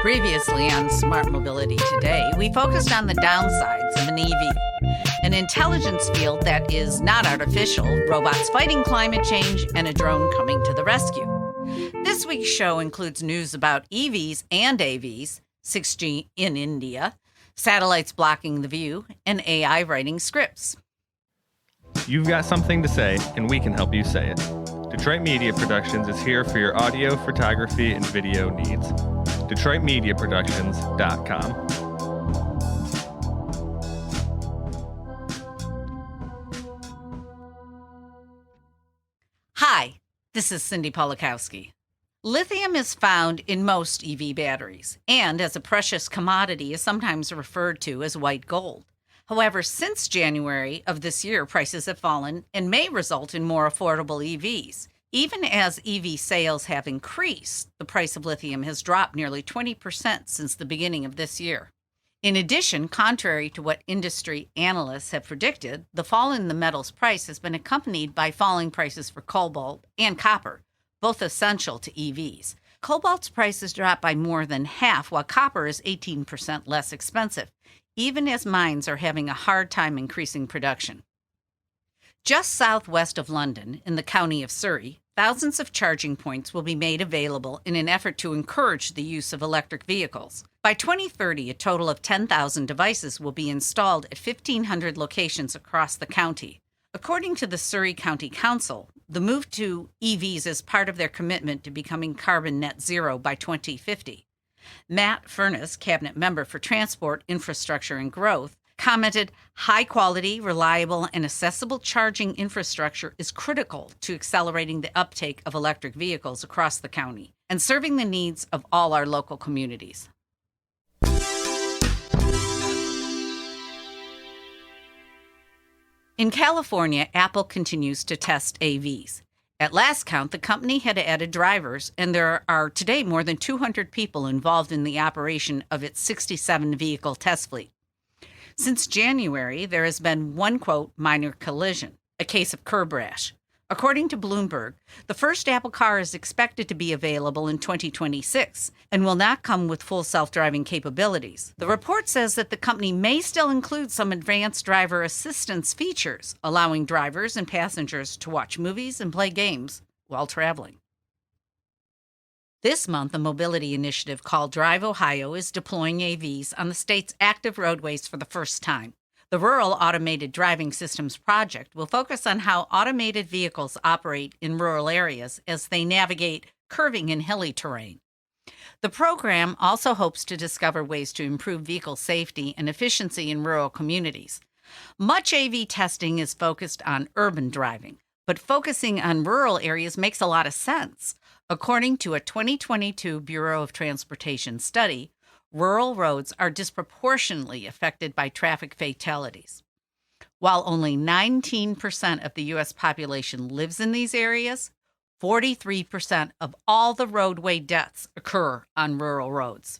Previously on Smart Mobility Today, we focused on the downsides of an EV, an intelligence field that is not artificial, robots fighting climate change, and a drone coming to the rescue. This week's show includes news about EVs and AVs, 6G in India, satellites blocking the view, and AI writing scripts. You've got something to say, and we can help you say it. Detroit Media Productions is here for your audio, photography, and video needs. DetroitMediaProductions.com. Hi, this is Cindy Polakowski. Lithium is found in most EV batteries, and as a precious commodity is sometimes referred to as white gold. However, since January of this year, prices have fallen and may result in more affordable EVs. Even as EV sales have increased, the price of lithium has dropped nearly 20% since the beginning of this year. In addition, contrary to what industry analysts have predicted, the fall in the metal's price has been accompanied by falling prices for cobalt and copper, both essential to EVs. Cobalt's price has dropped by more than half, while copper is 18% less expensive, even as mines are having a hard time increasing production. Just southwest of London, in the county of Surrey, thousands of charging points will be made available in an effort to encourage the use of electric vehicles. By 2030, a total of 10,000 devices will be installed at 1,500 locations across the county. According to the Surrey County Council, the move to EVs is part of their commitment to becoming carbon net zero by 2050. Matt Furness, cabinet member for Transport, Infrastructure, and Growth, commented, high-quality, reliable, and accessible charging infrastructure is critical to accelerating the uptake of electric vehicles across the county and serving the needs of all our local communities. In California, Apple continues to test AVs. At last count, the company had added drivers, and there are today more than 200 people involved in the operation of its 67-vehicle test fleet. Since January, there has been one, quote, minor collision, a case of curb rash. According to Bloomberg, the first Apple car is expected to be available in 2026 and will not come with full self-driving capabilities. The report says that the company may still include some advanced driver assistance features, allowing drivers and passengers to watch movies and play games while traveling. This month, a mobility initiative called Drive Ohio is deploying AVs on the state's active roadways for the first time. The Rural Automated Driving Systems project will focus on how automated vehicles operate in rural areas as they navigate curving and hilly terrain. The program also hopes to discover ways to improve vehicle safety and efficiency in rural communities. Much AV testing is focused on urban driving, but focusing on rural areas makes a lot of sense. According to a 2022 Bureau of Transportation study, rural roads are disproportionately affected by traffic fatalities. While only 19% of the U.S. population lives in these areas, 43% of all the roadway deaths occur on rural roads.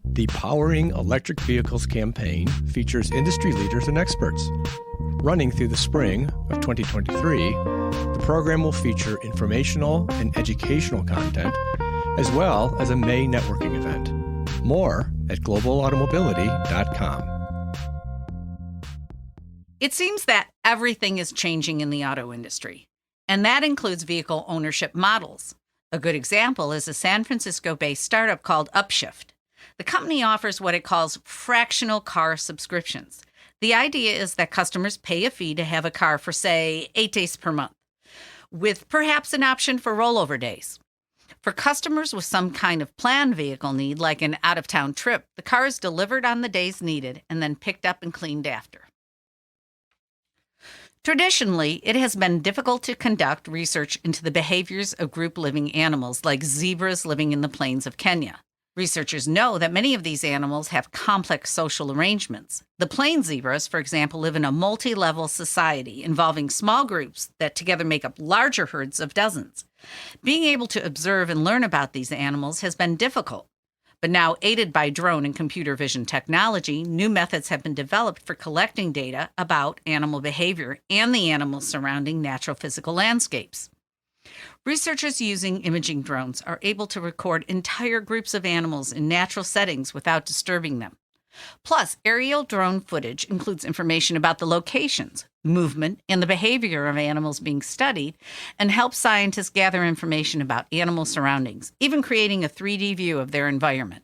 The Powering Electric Vehicles campaign features industry leaders and experts. Running through the spring of 2023, the program will feature informational and educational content, as well as a May networking event. More at globalautomobility.com. It seems that everything is changing in the auto industry, and that includes vehicle ownership models. A good example is a San Francisco-based startup called Upshift. The company offers what it calls fractional car subscriptions. The idea is that customers pay a fee to have a car for, say, 8 days per month, with perhaps an option for rollover days. For customers with some kind of planned vehicle need, like an out-of-town trip, the car is delivered on the days needed and then picked up and cleaned after. Traditionally, it has been difficult to conduct research into the behaviors of group living animals like zebras living in the plains of Kenya. Researchers know that many of these animals have complex social arrangements. The plain zebras, for example, live in a multi-level society involving small groups that together make up larger herds of dozens. Being able to observe and learn about these animals has been difficult. But now, aided by drone and computer vision technology, new methods have been developed for collecting data about animal behavior and the animals surrounding natural physical landscapes. Researchers using imaging drones are able to record entire groups of animals in natural settings without disturbing them. Plus, aerial drone footage includes information about the locations, movement, and the behavior of animals being studied, and helps scientists gather information about animal surroundings, even creating a 3D view of their environment.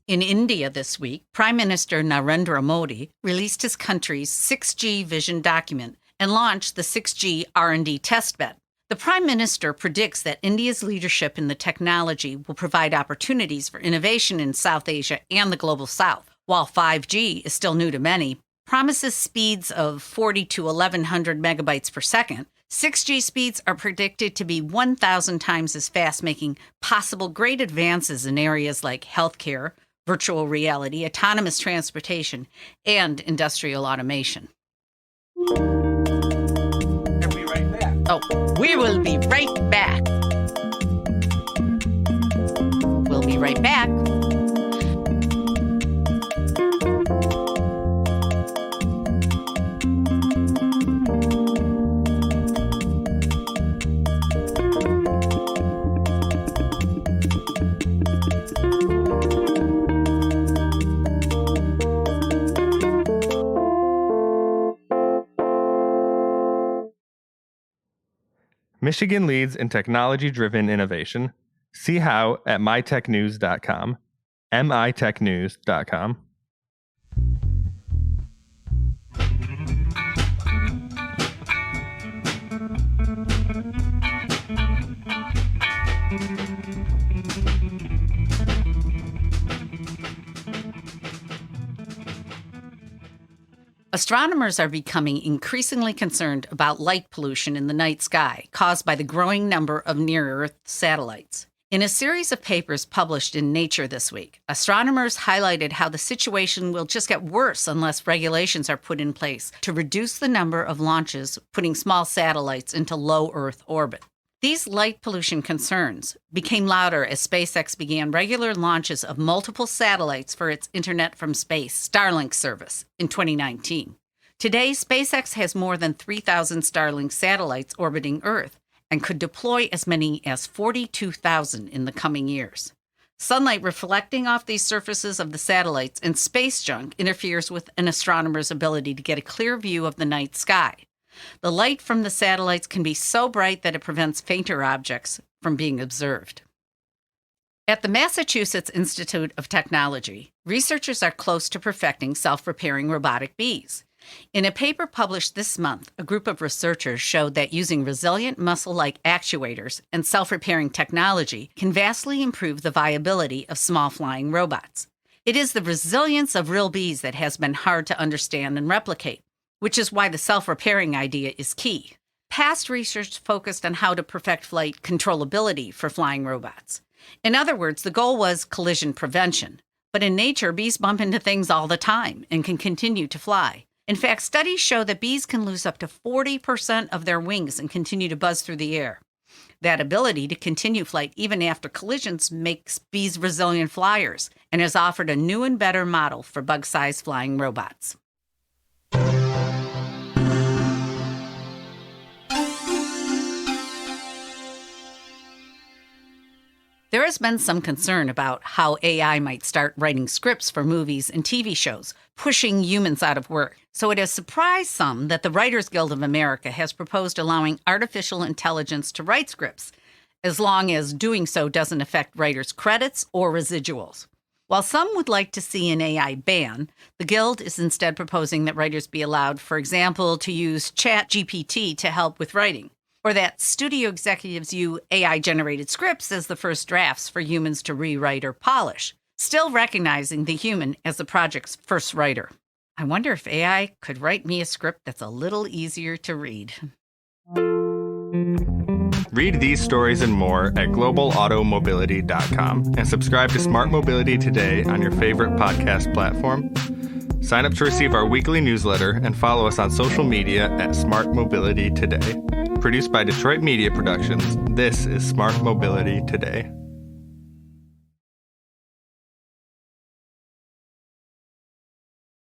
In India this week, Prime Minister Narendra Modi released his country's 6G vision document and launched the 6G R&D testbed. The Prime Minister predicts that India's leadership in the technology will provide opportunities for innovation in South Asia and the Global South. While 5G is still new to many, promises speeds of 40 to 1,100 megabytes per second, 6G speeds are predicted to be 1,000 times as fast, making possible great advances in areas like healthcare, virtual reality, autonomous transportation, and industrial automation. We'll be right back. Oh, we will be right back. We'll be right back. Michigan leads in technology-driven innovation. See how at mytechnews.com. mitechnews.com. Astronomers are becoming increasingly concerned about light pollution in the night sky caused by the growing number of near-Earth satellites. In a series of papers published in Nature this week, astronomers highlighted how the situation will just get worse unless regulations are put in place to reduce the number of launches putting small satellites into low Earth orbit. These light pollution concerns became louder as SpaceX began regular launches of multiple satellites for its Internet from Space Starlink service in 2019. Today, SpaceX has more than 3,000 Starlink satellites orbiting Earth and could deploy as many as 42,000 in the coming years. Sunlight reflecting off these surfaces of the satellites and space junk interferes with an astronomer's ability to get a clear view of the night sky. The light from the satellites can be so bright that it prevents fainter objects from being observed. At the Massachusetts Institute of Technology, researchers are close to perfecting self-repairing robotic bees. In a paper published this month, a group of researchers showed that using resilient muscle-like actuators and self-repairing technology can vastly improve the viability of small flying robots. It is the resilience of real bees that has been hard to understand and replicate, which is why the self-repairing idea is key. Past research focused on how to perfect flight controllability for flying robots. In other words, the goal was collision prevention. But in nature, bees bump into things all the time and can continue to fly. In fact, studies show that bees can lose up to 40% of their wings and continue to buzz through the air. That ability to continue flight even after collisions makes bees resilient flyers and has offered a new and better model for bug-sized flying robots. There has been some concern about how AI might start writing scripts for movies and TV shows, pushing humans out of work. So it has surprised some that the Writers Guild of America has proposed allowing artificial intelligence to write scripts, as long as doing so doesn't affect writers' credits or residuals. While some would like to see an AI ban, the Guild is instead proposing that writers be allowed, for example, to use ChatGPT to help with writing, or that studio executives use AI-generated scripts as the first drafts for humans to rewrite or polish, still recognizing the human as the project's first writer. I wonder if AI could write me a script that's a little easier to read. Read these stories and more at globalautomobility.com and subscribe to Smart Mobility Today on your favorite podcast platform. Sign up to receive our weekly newsletter and follow us on social media at Smart Mobility Today. Produced by Detroit Media Productions, this is Smart Mobility Today.